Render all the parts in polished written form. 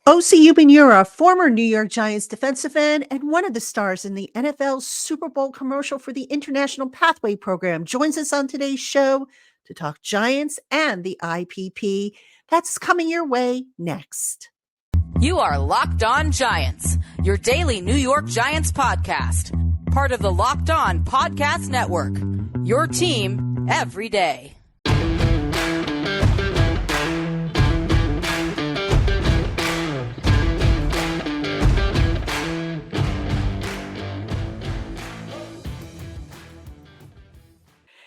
Osi Umenyiora, former New York Giants defensive end and one of the stars in the NFL Super Bowl commercial for the International Pathway Program, joins us on today's show to talk Giants and the IPP. That's coming your way next. You are Locked On Giants, your daily New York Giants podcast, part of the Locked On Podcast Network, your team every day.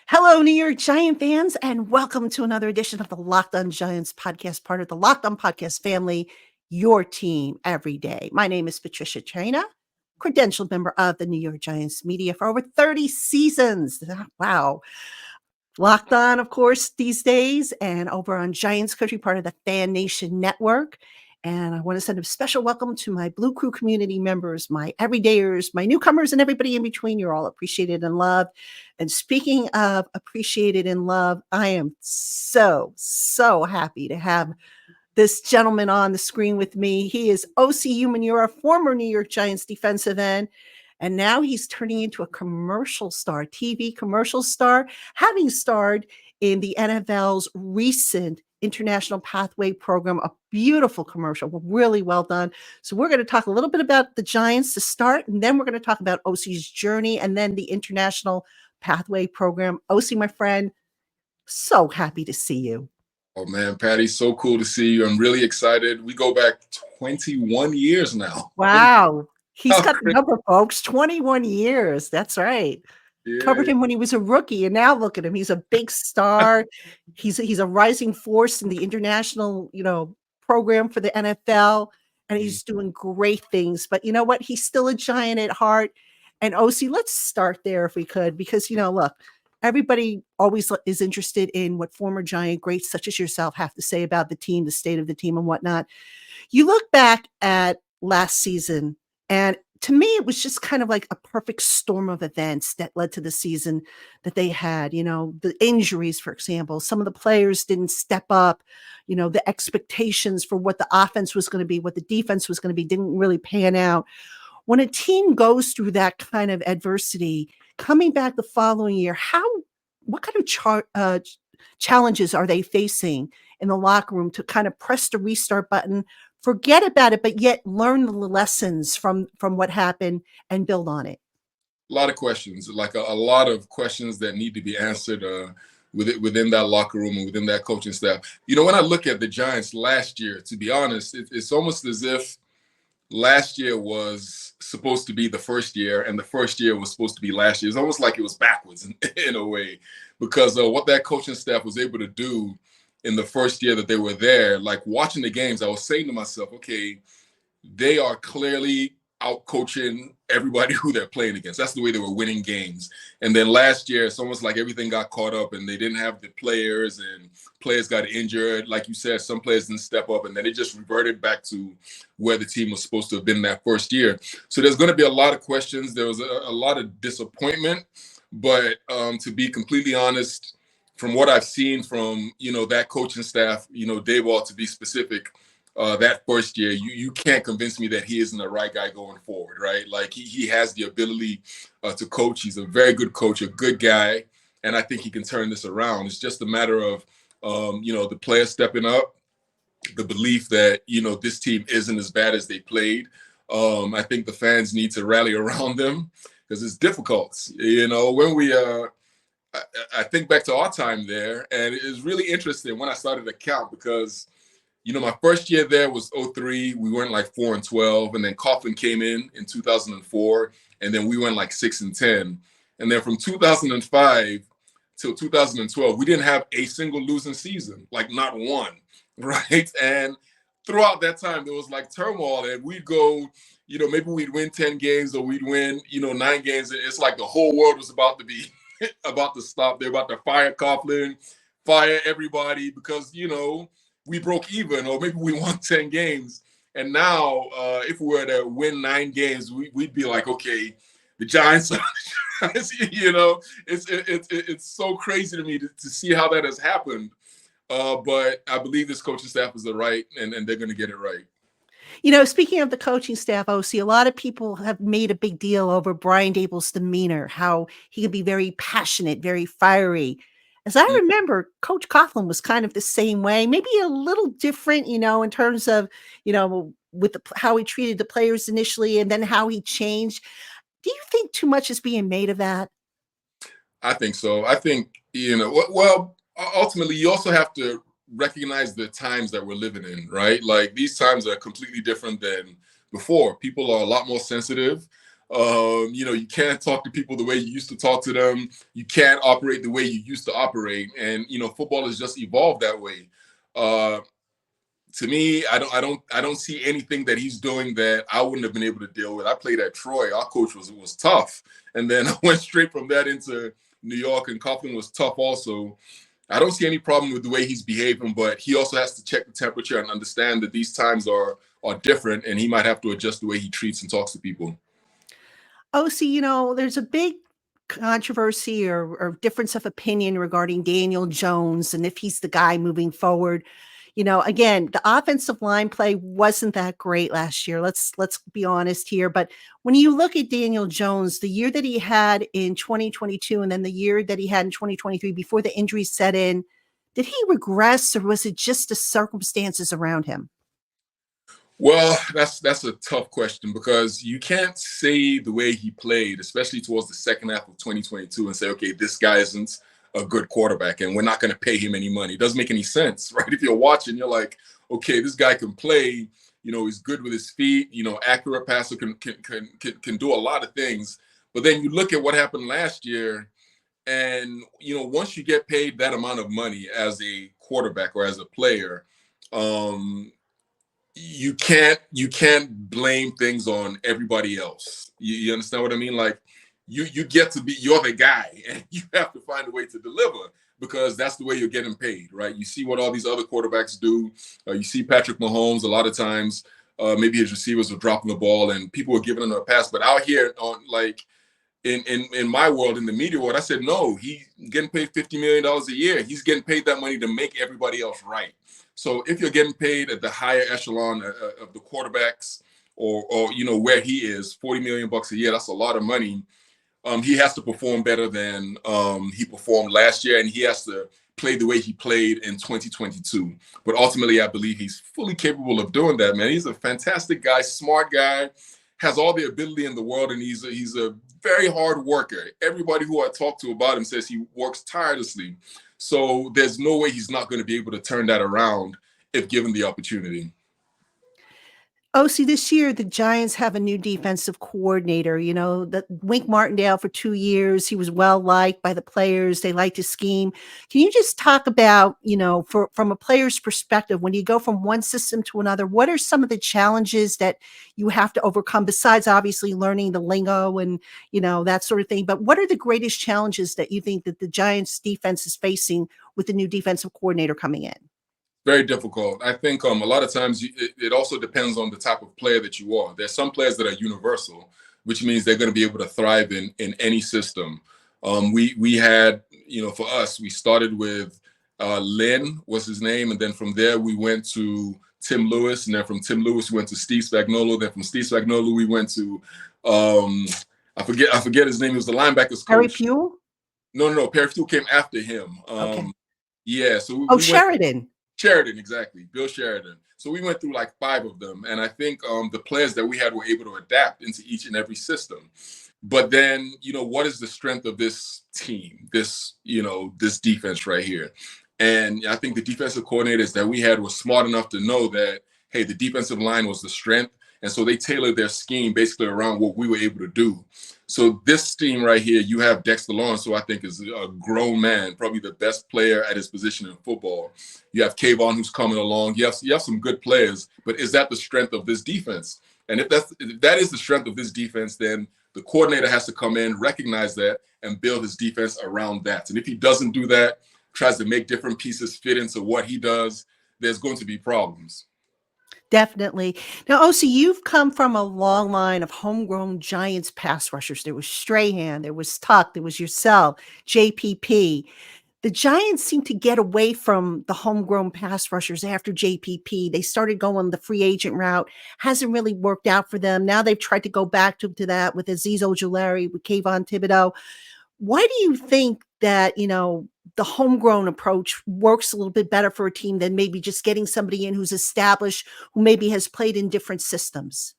Hello, New York Giant fans, and welcome to another edition of the Locked On Giants podcast, part of the Locked On Podcast family, your team every day. My name is Patricia Traina, credentialed member of the New York Giants media for over 30 seasons. Wow. Locked On, of course, these days, and over on Giants Country, part of the Fan Nation Network. And I want to send a special welcome to my Blue Crew community members, my everydayers, my newcomers, and everybody in between. You're all appreciated and loved. And speaking of appreciated and loved, I am so happy to have this gentleman on the screen with me. He is Osi Umenyiora, former New York Giants defensive end. And now he's turning into a commercial star, TV commercial star, having starred in the NFL's recent International Pathway Program, a beautiful commercial, really well done. So we're going to talk a little bit about the Giants to start, and then we're going to talk about Osi's journey and then the International Pathway Program. Osi, my friend, so happy to see you. Oh, man, Patty, so cool to see you. I'm really excited. We go back 21 years now. Wow. He's got the number, folks. 21 years. That's right. Yeah. Covered him when he was a rookie, and now look at him. He's a big star. He's a rising force in the international, program for the NFL, and he's doing great things. But you know what? He's still a Giant at heart. And Osi, let's start there if we could, because look, everybody always is interested in what former Giant greats such as yourself have to say about the team, the state of the team, and whatnot. You look back at last season, and to me, it was just kind of like a perfect storm of events that led to the season that they had. The injuries, for example, some of the players didn't step up. The expectations for what the offense was going to be, what the defense was going to be, didn't really pan out. When a team goes through that kind of adversity, coming back the following year, what kind of challenges are they facing in the locker room to kind of press the restart button, forget about it, but yet learn the lessons from what happened and build on it? A lot of questions, like a lot of questions that need to be answered within that locker room and within that coaching staff. When I look at the Giants last year, to be honest, it's almost as if last year was supposed to be the first year and the first year was supposed to be last year. It's almost like it was backwards in a way, because what that coaching staff was able to do in the first year that they were there. Like watching the games, I was saying to myself, okay, they are clearly out coaching everybody who they're playing against. That's the way they were winning games. And then last year, it's almost like everything got caught up and they didn't have the players, and players got injured. Like you said, some players didn't step up, and then it just reverted back to where the team was supposed to have been that first year. So there's going to be a lot of questions. There was a lot of disappointment, but to be completely honest, from what I've seen from, that coaching staff, Daboll to be specific, that first year, you can't convince me that he isn't the right guy going forward, right? Like he has the ability to coach. He's a very good coach, a good guy, and I think he can turn this around. It's just a matter of, the players stepping up, the belief that, this team isn't as bad as they played. I think the fans need to rally around them because it's difficult. When we I think back to our time there, and it was really interesting when I started to count because, my first year there was 2003. We went like 4-12, and then Coughlin came in 2004, and then we went like 6-10. And then from 2005 till 2012, we didn't have a single losing season, like not one, right? And throughout that time, there was like turmoil, and we'd go, maybe we'd win 10 games or we'd win, 9 games. It's like the whole world was about to be about to stop. They're about to fire Coughlin, fire everybody because, we broke even, or maybe we won 10 games. And now if we were to win 9 games, we'd be like, okay, the Giants, it's so crazy to me to see how that has happened. But I believe this coaching staff is the right, and they're going to get it right. Speaking of the coaching staff, OC, a lot of people have made a big deal over Brian Dable's demeanor, how he can be very passionate, very fiery. As I Mm, remember, Coach Coughlin was kind of the same way, maybe a little different, in terms of, with how he treated the players initially and then how he changed. Do you think too much is being made of that? I think so. I think, well, ultimately, you also have to recognize the times that we're living in, right? Like these times are completely different than before. People are a lot more sensitive. You can't talk to people the way you used to talk to them. You can't operate the way you used to operate. And, football has just evolved that way. Uh, to me, I don't see anything that he's doing that I wouldn't have been able to deal with. I played at Troy. Our coach was tough, and then I went straight from that into New York, and Coughlin was tough also. I don't see any problem with the way he's behaving, but he also has to check the temperature and understand that these times are different, and he might have to adjust the way he treats and talks to people. Oh, see, there's a big controversy or difference of opinion regarding Daniel Jones and if he's the guy moving forward. Again, the offensive line play wasn't that great last year. Let's be honest here. But when you look at Daniel Jones, the year that he had in 2022 and then the year that he had in 2023 before the injuries set in, did he regress or was it just the circumstances around him? Well, that's a tough question because you can't say the way he played, especially towards the second half of 2022, and say, okay, this guy isn't a good quarterback, and we're not going to pay him any money. It doesn't make any sense, right? If you're watching, you're like, okay, this guy can play. He's good with his feet. Accurate passer can do a lot of things. But then you look at what happened last year, and once you get paid that amount of money as a quarterback or as a player, um, you can't blame things on everybody else. You understand what I mean? Like you get to be you're the guy and you have to find a way to deliver because that's the way you're getting paid, right? You see what all these other quarterbacks do. You see Patrick Mahomes a lot of times. Maybe his receivers are dropping the ball and people are giving him a pass, but out here on like in my world, in the media world, I said no. He's getting paid $50 million a year. He's getting paid that money to make everybody else right. So if you're getting paid at the higher echelon of the quarterbacks, or where he is, $40 million a year, that's a lot of money. He has to perform better than he performed last year, and he has to play the way he played in 2022. But ultimately, I believe he's fully capable of doing that. Man, he's a fantastic guy, smart guy, has all the ability in the world, and he's a very hard worker. Everybody who I talk to about him says he works tirelessly. So there's no way he's not going to be able to turn that around if given the opportunity. Oh, see, this year the Giants have a new defensive coordinator. That Wink Martindale for 2 years. He was well liked by the players. They liked his scheme. Can you just talk about, from a player's perspective, when you go from one system to another, what are some of the challenges that you have to overcome besides obviously learning the lingo and, that sort of thing? But what are the greatest challenges that you think that the Giants defense is facing with the new defensive coordinator coming in? Very difficult. I think a lot of times it also depends on the type of player that you are. There's some players that are universal, which means they're going to be able to thrive in any system. We had, for us, we started with Lynn was his name, and then from there we went to Tim Lewis, and then from Tim Lewis we went to Steve Spagnuolo. Then from Steve Spagnuolo we went to I forget his name. He was the linebackers Harry coach. Pugh? No. Perry Pugh came after him. Okay. Yeah, so we went. Sheridan. Sheridan, exactly. Bill Sheridan. So we went through like 5 of them. And I think the players that we had were able to adapt into each and every system. But then, what is the strength of this team, this defense right here? And I think the defensive coordinators that we had were smart enough to know that, hey, the defensive line was the strength. And so they tailored their scheme basically around what we were able to do. So this team right here, you have Dexter Lawrence, who I think is a grown man, probably the best player at his position in football. You have Kayvon, who's coming along. You have some good players, but is that the strength of this defense? And if that is the strength of this defense, then the coordinator has to come in, recognize that, and build his defense around that. And if he doesn't do that, tries to make different pieces fit into what he does, there's going to be problems. Definitely. Now, Osi, you've come from a long line of homegrown Giants pass rushers. There was Strahan, there was Tuck, there was yourself, JPP. The Giants seem to get away from the homegrown pass rushers after JPP. They started going the free agent route. Hasn't really worked out for them. Now they've tried to go back to that with Azeez Ojulari, with Kayvon Thibodeau. Why do you think that, the homegrown approach works a little bit better for a team than maybe just getting somebody in who's established, who maybe has played in different systems?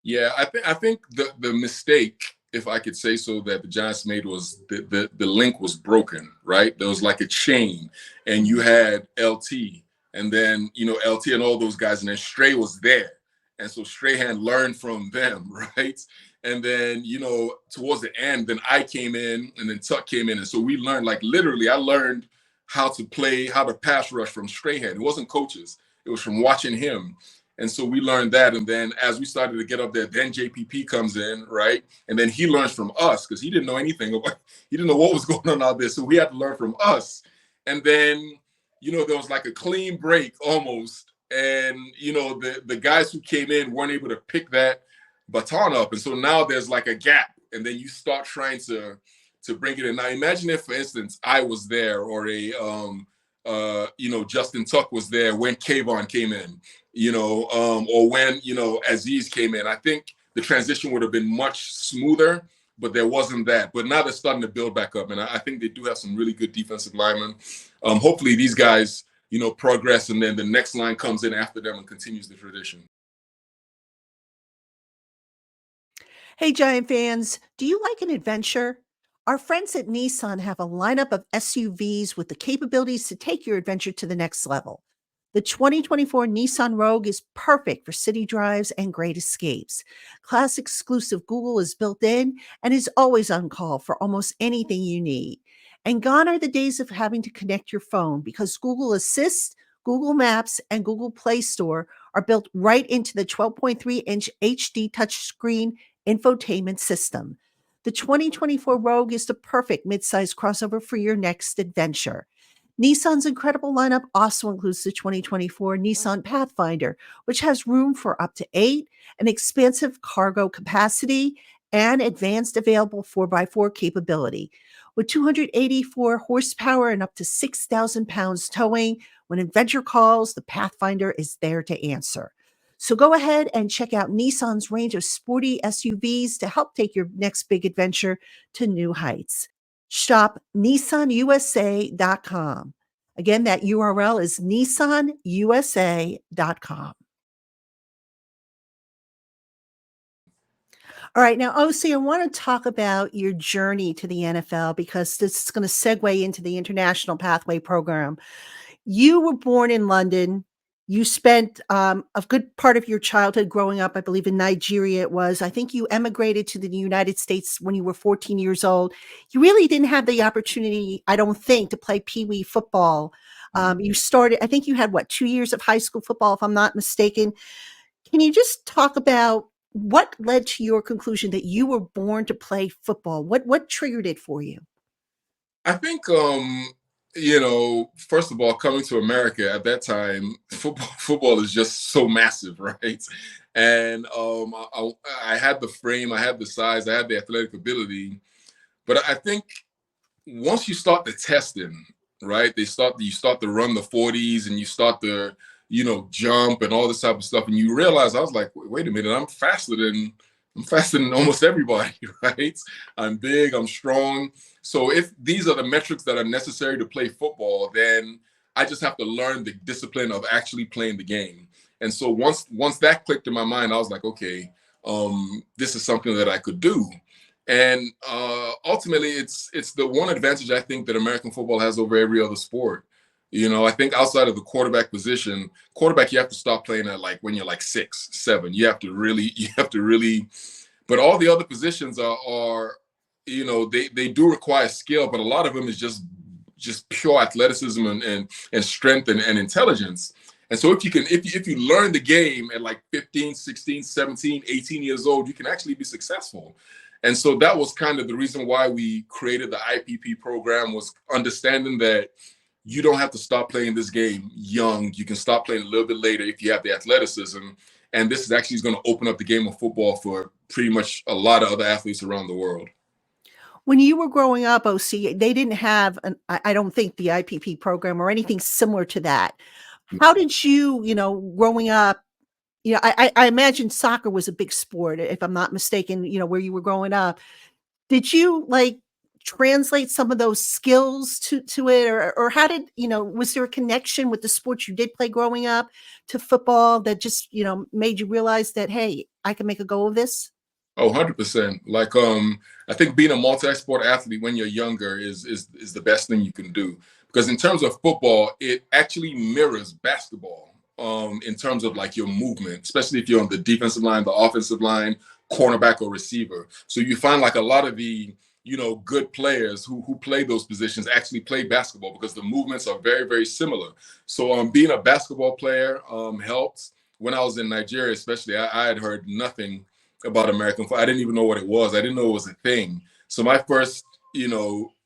Yeah, I think the mistake, if I could say so, that the Giants made was the link was broken, right? There was like a chain, and you had LT, and then LT and all those guys, and then Stray was there, and so Strahan learned from them, right? And then towards the end, then I came in, and then Tuck came in, and so we learned, like, literally, I learned how to pass rush from Strahan. It wasn't coaches; it was from watching him. And so we learned that. And then as we started to get up there, then JPP comes in, right? And then he learns from us because he didn't know anything he didn't know what was going on out there. So we had to learn from us. And then, there was like a clean break almost. And, the guys who came in weren't able to pick that baton up. And so now there's like a gap. And then you start trying to bring it in. Now imagine if, for instance, I was there, or Justin Tuck was there when Kayvon came in, or when, Azeez came in. I think the transition would have been much smoother, but there wasn't that. But now they're starting to build back up. And I think they do have some really good defensive linemen. Hopefully these guys, progress, and then the next line comes in after them and continues the tradition. Hey, Giant fans, do you like an adventure? Our friends at Nissan have a lineup of SUVs with the capabilities to take your adventure to the next level. The 2024 Nissan Rogue is perfect for city drives and great escapes. Class exclusive Google is built in and is always on call for almost anything you need. And gone are the days of having to connect your phone, because Google Assist, Google Maps, and Google Play Store are built right into the 12.3-inch HD touchscreen infotainment system. The 2024 Rogue is the perfect midsize crossover for your next adventure. Nissan's incredible lineup also includes the 2024 Nissan Pathfinder, which has room for up to 8, an expansive cargo capacity, and advanced available 4x4 capability. With 284 horsepower and up to 6,000 pounds towing, when adventure calls, the Pathfinder is there to answer. So go ahead and check out Nissan's range of sporty SUVs to help take your next big adventure to new heights. Shop nissanusa.com. Again, that URL is nissanusa.com. All right, now, Osi, I want to talk about your journey to the NFL, because this is going to segue into the International Pathway Program. You were born in London. You spent a good part of your childhood growing up, I believe, in Nigeria it was. I think you emigrated to the United States when you were 14 years old. You really didn't have the opportunity, I don't think, to play Pee-wee football. You started, I think you had, 2 years of high school football, if I'm not mistaken. Can you just talk about what led to your conclusion that you were born to play football? What triggered it for you? I think, first of all, coming to America at that time, football is just so massive, right? And I had the frame, I had the size, I had the athletic ability, but I think once you start the testing, right? You start to run the 40s, and you start to, jump and all this type of stuff, and you realize, I was like, wait a minute, I'm faster than almost everybody, right? I'm big, I'm strong. So if these are the metrics that are necessary to play football, then I just have to learn the discipline of actually playing the game. And so once that clicked in my mind, I was like, okay, this is something that I could do. And ultimately, it's the one advantage I think that American football has over every other sport. I think outside of the quarterback position, you have to stop playing at like when you're like 6, 7. You have to really, but all the other positions are they do require skill, but a lot of them is just pure athleticism and strength and intelligence. And so if you learn the game at like 15, 16, 17, 18 years old, you can actually be successful. And so that was kind of the reason why we created the IPP program, was understanding that you don't have to stop playing this game young. You can stop playing a little bit later if you have the athleticism. And this is actually going to open up the game of football for pretty much a lot of other athletes around the world. When you were growing up, OC, they didn't have I don't think the IPP program or anything similar to that. How did you, growing up, I imagine soccer was a big sport, if I'm not mistaken, where you were growing up. Did you like translate some of those skills to it, or how did, was there a connection with the sports you did play growing up to football that just, made you realize that, hey, I can make a go of this? Oh, 100%. Like, I think being a multi-sport athlete when you're younger is the best thing you can do. Because in terms of football, it actually mirrors basketball, in terms of like your movement, especially if you're on the defensive line, the offensive line, cornerback or receiver. So you find like a lot of the, good players who play those positions actually play basketball because the movements are very, very similar. So being a basketball player helped. When I was in Nigeria, especially, I had heard nothing about American football. I didn't even know what it was. I didn't know it was a thing. So my first,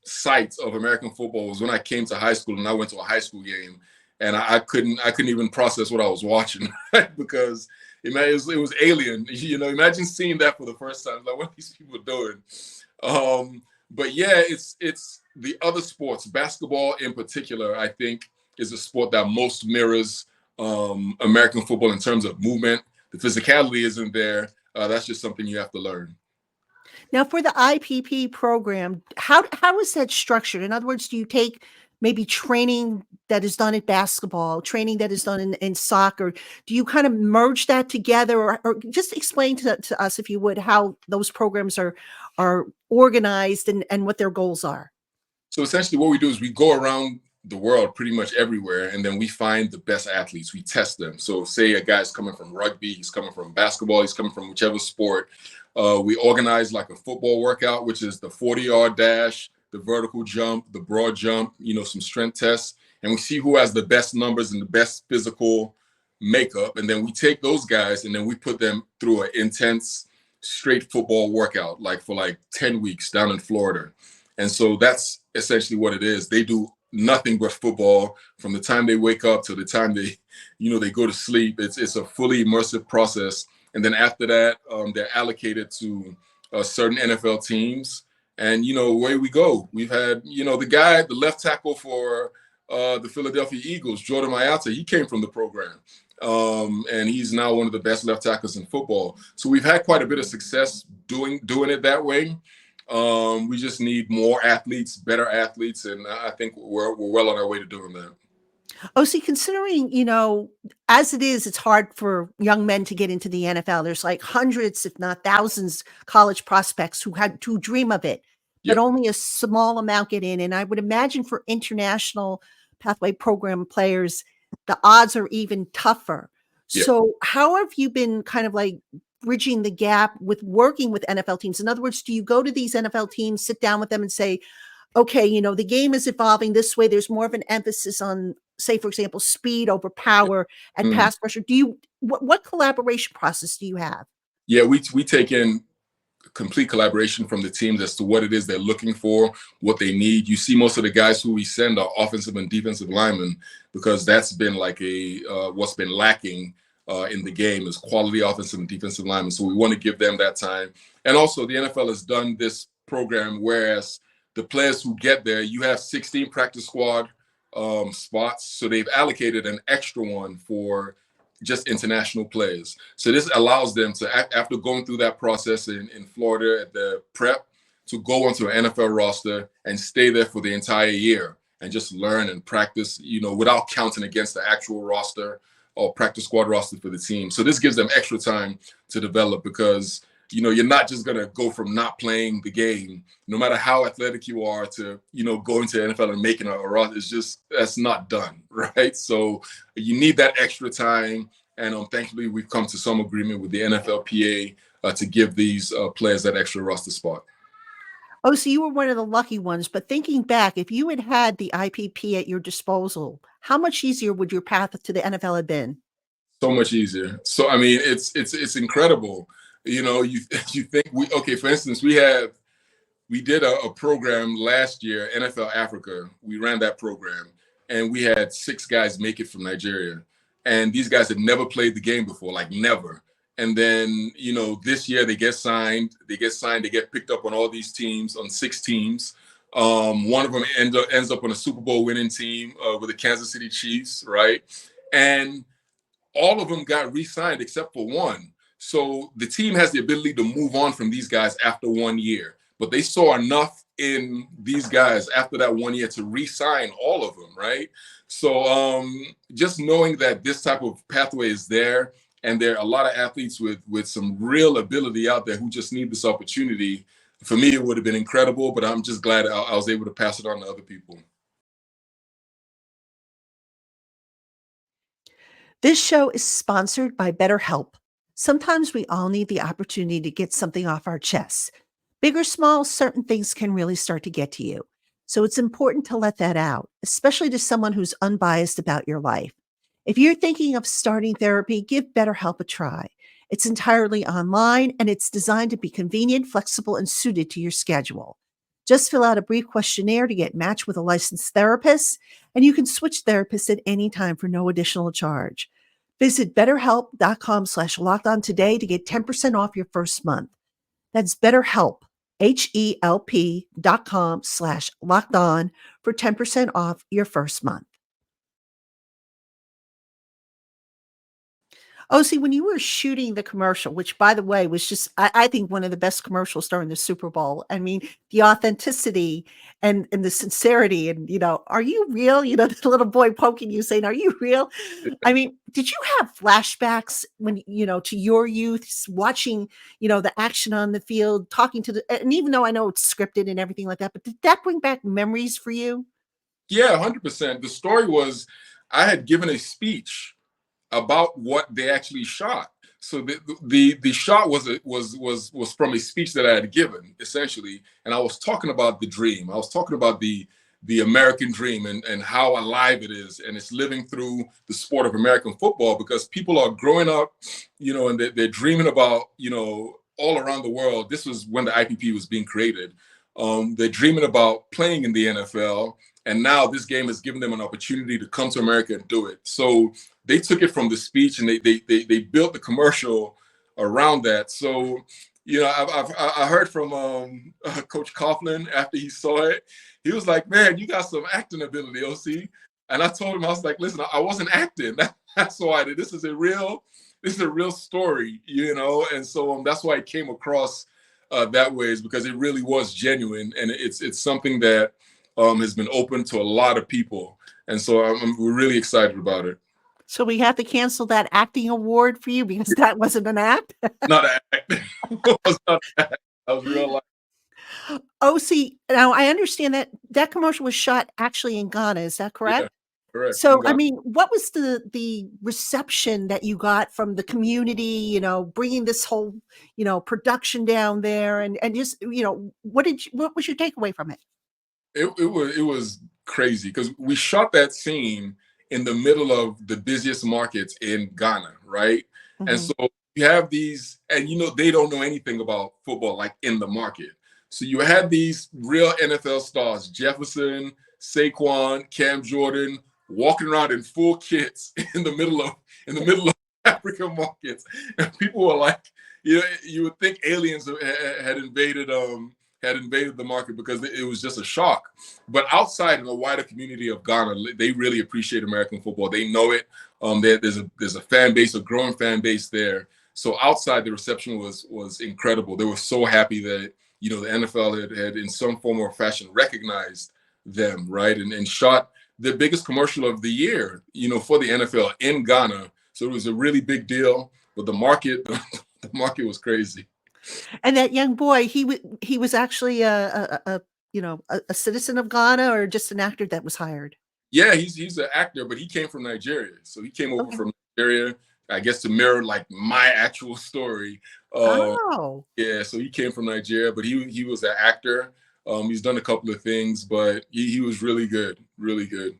sight of American football was when I came to high school and I went to a high school game, and I couldn't even process what I was watching because it was alien. Imagine seeing that for the first time. Like, what are these people doing? But yeah, it's the other sports. Basketball in particular, I think, is a sport that most mirrors American football in terms of movement. The physicality isn't there. That's just something you have to learn. Now, for the IPP program, how is that structured? In other words, do you take maybe training that is done at basketball, training that is done in soccer? Do you kind of merge that together, or just explain to us, if you would, how those programs are organized and what their goals are? So essentially what we do is we go around the world pretty much everywhere, and then we find the best athletes. We test them. So say a guy's coming from rugby, he's coming from basketball, he's coming from whichever sport. We organize like a football workout, which is the 40-yard dash, the vertical jump, the broad jump, some strength tests. And we see who has the best numbers and the best physical makeup. And then we take those guys and then we put them through an intense straight football workout, like for like 10 weeks down in Florida. And so that's essentially what it is. They do nothing but football from the time they wake up to the time they go to sleep. It's a fully immersive process. And then after that, they're allocated to certain NFL teams. And, away we go. We've had, the left tackle for the Philadelphia Eagles, Jordan Mailata, he came from the program. And he's now one of the best left tackles in football. So we've had quite a bit of success doing it that way. We just need more athletes, better athletes, and I think we're well on our way to doing that. Oh, see, considering, as it is, it's hard for young men to get into the NFL. There's like hundreds, if not thousands, college prospects who dream of it, but Yep. only a small amount get in. And I would imagine for international pathway program players, the odds are even tougher. Yep. So how have you been kind of like bridging the gap with working with NFL teams? In other words, do you go to these NFL teams, sit down with them and say, okay, the game is evolving this way. There's more of an emphasis on, say, for example, speed over power and Mhm. pass pressure. What collaboration process do you have? Yeah, we take in complete collaboration from the teams as to what it is they're looking for, what they need. You see most of the guys who we send are offensive and defensive linemen because that's been like what's been lacking in the game is quality offensive and defensive linemen. So we want to give them that time. And also the NFL has done this program, whereas the players who get there, you have 16 practice squad spots. So they've allocated an extra one for just international players. So this allows them to, after going through that process in Florida at the prep, to go onto an NFL roster and stay there for the entire year and just learn and practice, without counting against the actual roster or practice squad roster for the team. So this gives them extra time to develop because, you're not just going to go from not playing the game, no matter how athletic you are, to, going to the NFL and making a roster. That's not done, right? So you need that extra time. And thankfully, we've come to some agreement with the NFLPA to give these players that extra roster spot. Oh, so you were one of the lucky ones. But thinking back, if you had had the IPP at your disposal, how much easier would your path to the NFL have been? So much easier. So I mean, it's incredible. You think for instance, we did a program last year, NFL Africa. We ran that program, and we had 6 guys make it from Nigeria, and these guys had never played the game before, like never. And then, this year they get signed, they get picked up on all these teams, on 6 teams. One of them ends up on a Super Bowl winning team with the Kansas City Chiefs, right? And all of them got re-signed except for one. So the team has the ability to move on from these guys after 1 year. But they saw enough in these guys after that 1 year to re-sign all of them, right? So just knowing that this type of pathway is there, and there are a lot of athletes with some real ability out there who just need this opportunity. For me, it would have been incredible, but I'm just glad I was able to pass it on to other people. This show is sponsored by BetterHelp. Sometimes we all need the opportunity to get something off our chests. Big or small, certain things can really start to get to you. So it's important to let that out, especially to someone who's unbiased about your life. If you're thinking of starting therapy, give BetterHelp a try. It's entirely online and it's designed to be convenient, flexible, and suited to your schedule. Just fill out a brief questionnaire to get matched with a licensed therapist, and you can switch therapists at any time for no additional charge. Visit betterhelp.com/lockedon today to get 10% off your first month. That's BetterHelp, HELP.com/lockedon for 10% off your first month. Osi, when you were shooting the commercial, which by the way was just, I think one of the best commercials during the Super Bowl. I mean, the authenticity and the sincerity, and are you real? The little boy poking you, saying, "Are you real?" I mean, did you have flashbacks when to your youth, watching the action on the field, talking to and even though I know it's scripted and everything like that, but did that bring back memories for you? Yeah, 100%. The story was I had given a speech about what they actually shot. So the shot was from a speech that I had given, essentially, and I was talking about the dream. I was talking about the American dream and how alive it is, and it's living through the sport of American football, because people are growing up, and they're dreaming about, all around the world. This was when the IPP was being created. They're dreaming about playing in the NFL, and now this game has given them an opportunity to come to America and do it. So they took it from the speech and they built the commercial around that. So, I heard from Coach Coughlin after he saw it. He was like, "Man, you got some acting ability, OC." And I told him, I was like, "Listen, I wasn't acting. That's why this is a real story, And so that's why it came across that way, is because it really was genuine, and it's something that has been open to a lot of people, and so we're really excited about it. So we have to cancel that acting award for you because that wasn't an act? Not an act. It was not an act. That was real life. OC, now I understand that commercial was shot actually in Ghana. Is that correct? Yeah, correct. So, I mean, what was the reception that you got from the community, bringing this whole, production down there, and just, what was your takeaway from it? It was crazy because we shot that scene in the middle of the busiest markets in Ghana, right? Mm-hmm. And so you have these, and they don't know anything about football, like in the market. So you had these real NFL stars, Jefferson, Saquon, Cam Jordan, walking around in full kits in the middle of African markets, and people were like, you would think aliens had invaded the market, because it was just a shock. But outside in the wider community of Ghana, they really appreciate American football. They know it. There's a fan base, a growing fan base there. So outside, the reception was incredible. They were so happy that the NFL had in some form or fashion recognized them, right, and shot the biggest commercial of the year, for the NFL in Ghana. So it was a really big deal. But the market was crazy. And that young boy, he was actually a citizen of Ghana, or just an actor that was hired? Yeah, he's an actor, but he came from Nigeria. So he came over from Nigeria, I guess, to mirror like my actual story. Yeah, so he came from Nigeria, but he was an actor. He's done a couple of things, but he was really good, really good.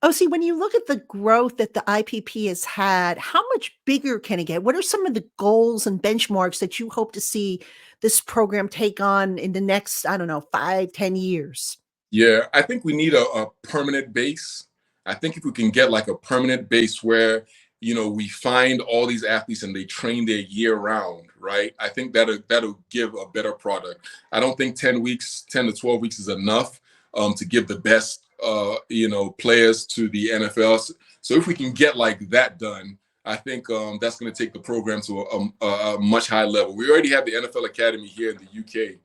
Oh, see, when you look at the growth that the IPP has had, how much bigger can it get? What are some of the goals and benchmarks that you hope to see this program take on in the next, 5-10 years? Yeah, I think we need a permanent base. I think if we can get like a permanent base where we find all these athletes and they train their year round, right? I think that'll give a better product. I don't think 10 to 12 weeks is enough to give the best, players to the NFL. So if we can get like that done, I think that's going to take the program to a much higher level. We already have the NFL Academy here in the UK.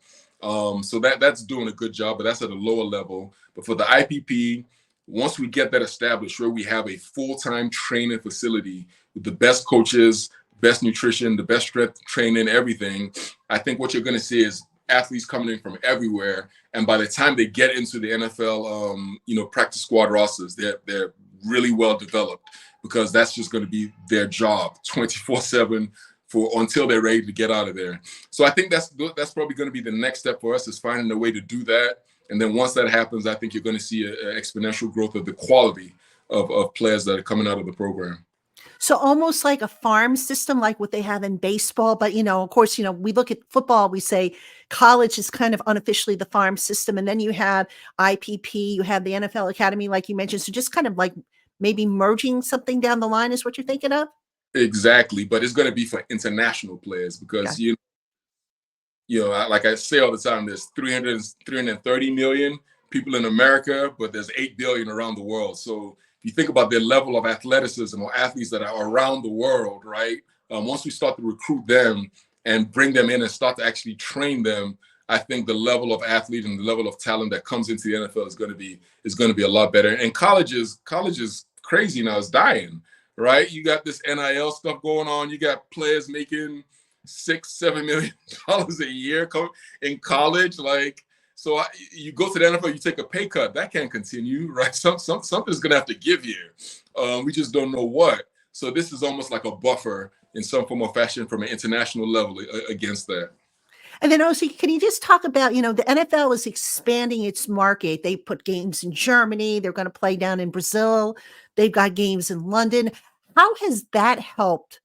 So that's doing a good job, but that's at a lower level. But for the IPP, once we get that established, where we have a full-time training facility with the best coaches, best nutrition, the best strength training, everything, I think what you're going to see is athletes coming in from everywhere. And by the time they get into the NFL, practice squad rosters, they're really well developed, because that's just going to be their job 24/7 until they're ready to get out of there. So I think that's probably going to be the next step for us, is finding a way to do that. And then once that happens, I think you're going to see an exponential growth of the quality of players that are coming out of the program. So almost like a farm system, like what they have in baseball. But, of course, we look at football, we say college is kind of unofficially the farm system. And then you have IPP, you have the NFL Academy, like you mentioned. So just kind of like maybe merging something down the line is what you're thinking of? Exactly. But it's going to be for international players, because, like I say all the time, there's 330 million people in America, but there's 8 billion around the world. So if you think about the level of athleticism or athletes that are around the world, right? Once we start to recruit them and bring them in and start to actually train them, I think the level of athlete and the level of talent that comes into the NFL is going to be a lot better. And college is crazy now. It's dying, right? You got this NIL stuff going on. You got players making $6-7 million a year in college. So you go to the NFL, you take a pay cut. That can't continue, right? Something's gonna have to give here. We just don't know what. So this is almost like a buffer in some form or fashion from an international level against that. And then Osi, can you just talk about, the NFL is expanding its market. They put games in Germany. They're going to play down in Brazil. They've got games in London. How has that helped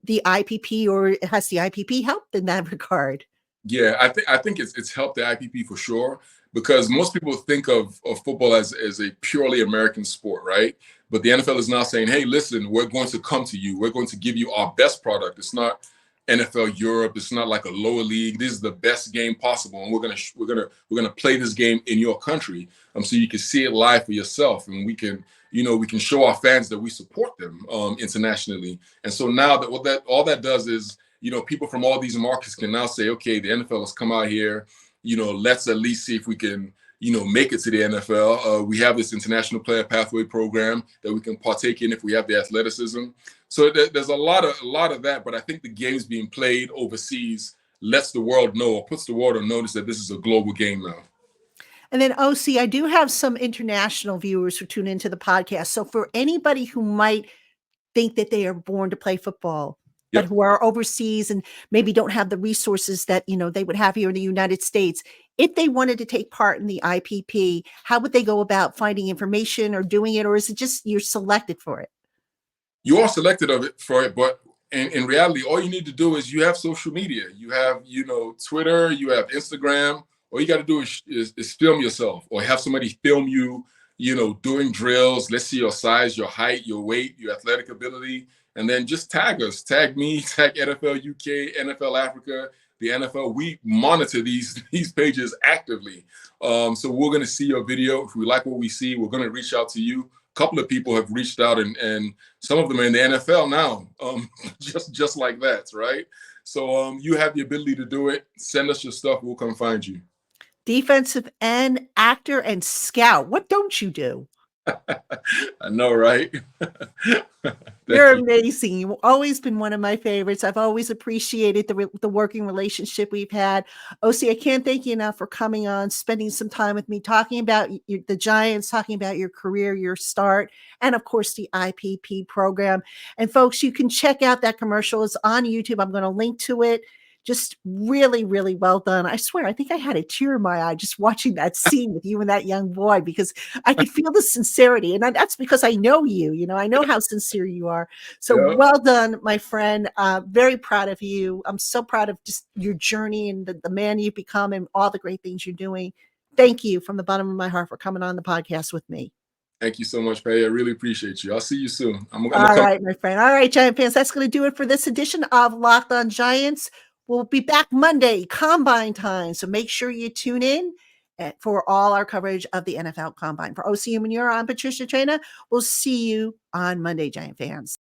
the IPP, or has the IPP helped in that regard? Yeah, I think it's helped the IPP for sure, because most people think of football as a purely American sport, right? But the NFL is now saying, hey, listen, we're going to come to you. We're going to give you our best product. It's not NFL Europe. It's not like a lower league. This is the best game possible, and we're gonna play this game in your country, so you can see it live for yourself, and we can show our fans that we support them internationally. And so now that all that does is, people from all these markets can now say, okay, the NFL has come out here, let's at least see if we can, make it to the NFL. We have this international player pathway program that we can partake in if we have the athleticism. So there's a lot of that, but I think the games being played overseas lets the world know, or puts the world on notice, that this is a global game now. And then, Osi, I do have some international viewers who tune into the podcast. So for anybody who might think that they are born to play football, but who are overseas and maybe don't have the resources that, they would have here in the United States, if they wanted to take part in the IPP, how would they go about finding information or doing it? Or is it just you're selected for it? You are selected for it, but in reality, all you need to do is you have social media. You have, Twitter, you have Instagram. All you got to do is film yourself, or have somebody film you, doing drills. Let's see your size, your height, your weight, your athletic ability. And then just tag us, tag me, tag NFL UK, NFL Africa, the NFL. We monitor these pages actively. So we're going to see your video. If we like what we see, we're going to reach out to you. A couple of people have reached out, and some of them are in the NFL now, just like that, right? So you have the ability to do it. Send us your stuff. We'll come find you. Defensive end, actor, and scout. What don't you do? I know, right? You're amazing. You've always been one of my favorites. I've always appreciated the working relationship we've had. Osi, I can't thank you enough for coming on, spending some time with me, talking about the Giants, talking about your career, your start, and of course the IPP program. And folks, you can check out that commercial. It's on YouTube. I'm going to link to it. Just really, really well done. I swear, I think I had a tear in my eye just watching that scene with you and that young boy, because I could feel the sincerity. And that's because I know you, I know how sincere you are. So well done, my friend. Very proud of you. I'm so proud of just your journey and the man you've become and all the great things you're doing. Thank you from the bottom of my heart for coming on the podcast with me. Thank you so much, Patty. I really appreciate you. I'll see you soon. I'm All come. right, my friend. All right, Giant fans, that's going to do it for this edition of Locked on Giants. We'll be back Monday, Combine time. So make sure you tune in for all our coverage of the NFL Combine. For Osi Umenyiora, I'm Patricia Traina. We'll see you on Monday, Giant fans.